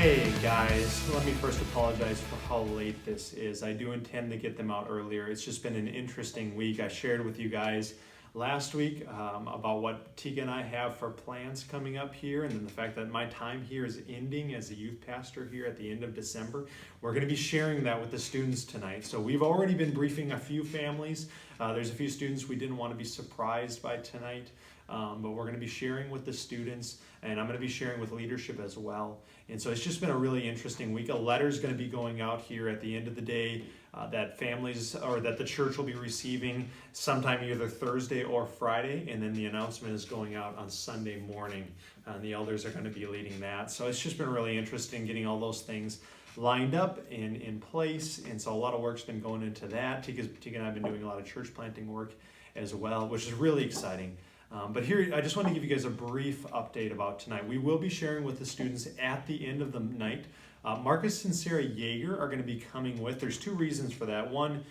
Hey guys, let me first apologize for how late this is. I do intend to get them out earlier. It's just been an interesting week. I shared with you guys last week about what Tika and I have for plans coming up here, and then the fact that my time here is ending as a youth pastor here at the end of December. We're going to be sharing that with the students tonight. So we've already been briefing a few families. There's a few students we didn't want to be surprised by tonight, but we're going to be sharing with the students, and I'm going to be sharing with leadership as well. And so it's just been a really interesting week. A letter is going to be going out here at the end of the day that families or that the church will be receiving sometime either Thursday or Friday, and then the announcement is going out on Sunday morning. And the elders are going to be leading that. So it's just been really interesting getting all those things lined up and in place, and so a lot of work's been going into that. Tika and I have been doing a lot of church planting work as well, which is really exciting. But here, I just want to give you guys a brief update about tonight. We will be sharing with the students at the end of the night. Marcus and Sarah Yeager are going to be coming with. There's two reasons for that. One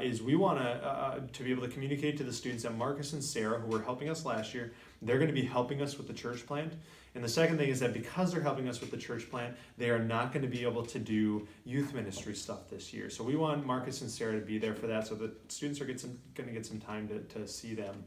is we want to be able to communicate to the students that Marcus and Sarah, who were helping us last year, they're going to be helping us with the church plant. And the second thing is that because they're helping us with the church plant, they are not going to be able to do youth ministry stuff this year. So we want Marcus and Sarah to be there for that, so the students are going to get some time to see them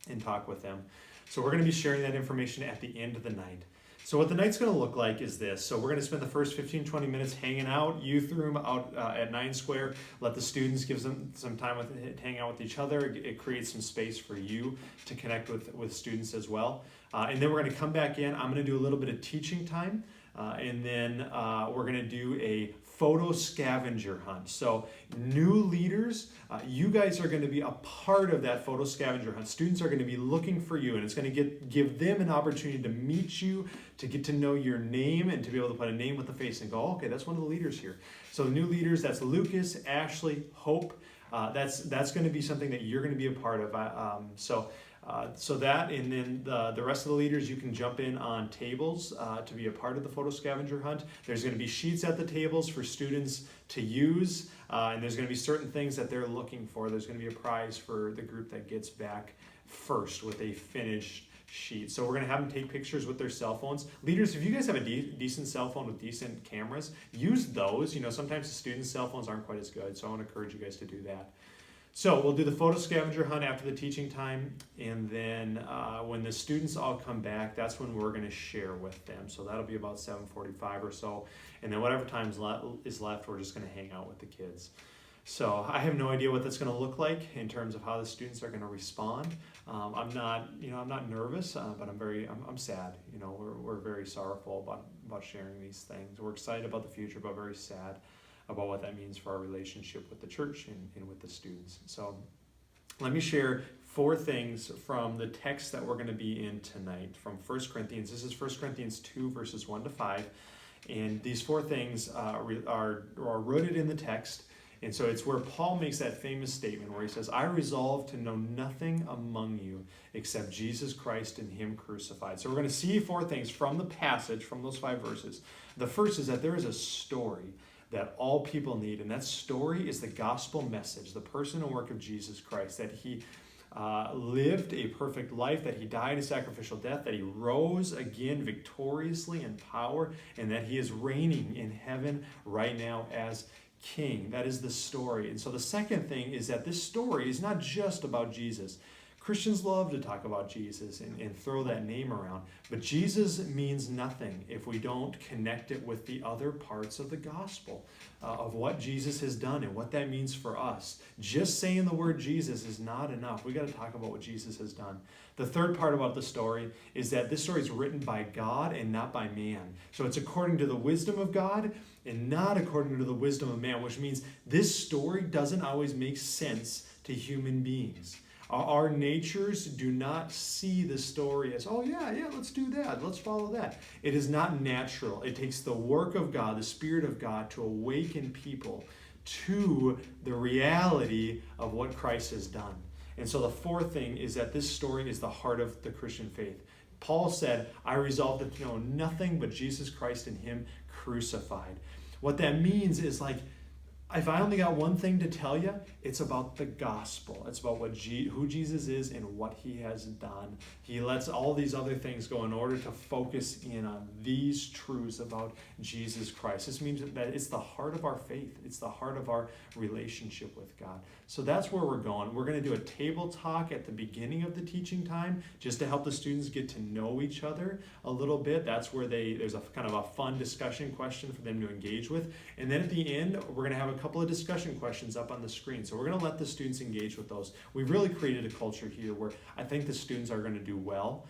and talk with them. So we're going to be sharing that information at the end of the night. So what the night's going to look like is this. So we're going to spend the first 15-20 minutes hanging out, youth room out at 9 Square. Let the students give them some time hang out with each other. It creates some space for you to connect with students as well. And then we're going to come back in. I'm going to do a little bit of teaching time. And then we're going to do a photo scavenger hunt. So new leaders, you guys are going to be a part of that photo scavenger hunt. Students are going to be looking for you, and it's going to give them an opportunity to meet you, to get to know your name, and to be able to put a name with a face and go, oh, okay, that's one of the leaders here. So the new leaders, that's Lucas, Ashley, Hope. That's going to be something that you're going to be a part of. So that, and then the rest of the leaders, you can jump in on tables to be a part of the photo scavenger hunt. There's going to be sheets at the tables for students to use, and there's going to be certain things that they're looking for. There's going to be a prize for the group that gets back first with a finished sheet. So we're going to have them take pictures with their cell phones. Leaders, if you guys have a decent cell phone with decent cameras, use those. You know, sometimes the students' cell phones aren't quite as good, so I want to encourage you guys to do that. So we'll do the photo scavenger hunt after the teaching time, and then when the students all come back, that's when we're going to share with them. So that'll be about 7:45 or so, and then whatever time is left, we're just going to hang out with the kids. So I have no idea what that's going to look like in terms of how the students are going to respond. I'm not nervous, but I'm sad. You know, we're very sorrowful about sharing these things. We're excited about the future, but very sad about what that means for our relationship with the church and with the students. So let me share 4 things from the text that we're going to be in tonight from 1 Corinthians. This is 1 Corinthians 2, verses 1 to 5. And these 4 things are rooted in the text. And so it's where Paul makes that famous statement where he says, I resolve to know nothing among you except Jesus Christ and him crucified. So we're going to see 4 things from the passage, from those 5 verses. The first is that there is a story that all people need, and that story is the gospel message, the person and work of Jesus Christ, that he lived a perfect life, that he died a sacrificial death, that he rose again victoriously in power, and that he is reigning in heaven right now as King. That is the story. And so the second thing is that this story is not just about Jesus. Christians love to talk about Jesus and throw that name around, but Jesus means nothing if we don't connect it with the other parts of the gospel, of what Jesus has done and what that means for us. Just saying the word Jesus is not enough. We got to talk about what Jesus has done. The third part about the story is that this story is written by God and not by man. So it's according to the wisdom of God and not according to the wisdom of man, which means this story doesn't always make sense to human beings. Our natures do not see the story as, oh yeah, let's do that, let's follow that. It is not natural. It takes the work of God, the Spirit of God, to awaken people to the reality of what Christ has done. And so the fourth thing is that this story is the heart of the Christian faith. Paul said, I resolved to know nothing but Jesus Christ and him crucified. What that means is like, if I only got one thing to tell you, it's about the gospel. It's about who Jesus is and what he has done. He lets all these other things go in order to focus in on these truths about Jesus Christ. This means that it's the heart of our faith. It's the heart of our relationship with God. So that's where we're going. We're going to do a table talk at the beginning of the teaching time just to help the students get to know each other a little bit. That's where there's a kind of a fun discussion question for them to engage with. And then at the end, we're going to have a couple of discussion questions up on the screen. So we're going to let the students engage with those. We've really created a culture here where I think the students are going to do well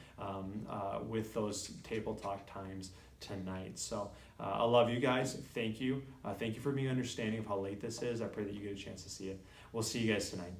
with those table talk times tonight. So I love you guys. Thank you. Thank you for being understanding of how late this is. I pray that you get a chance to see it. We'll see you guys tonight.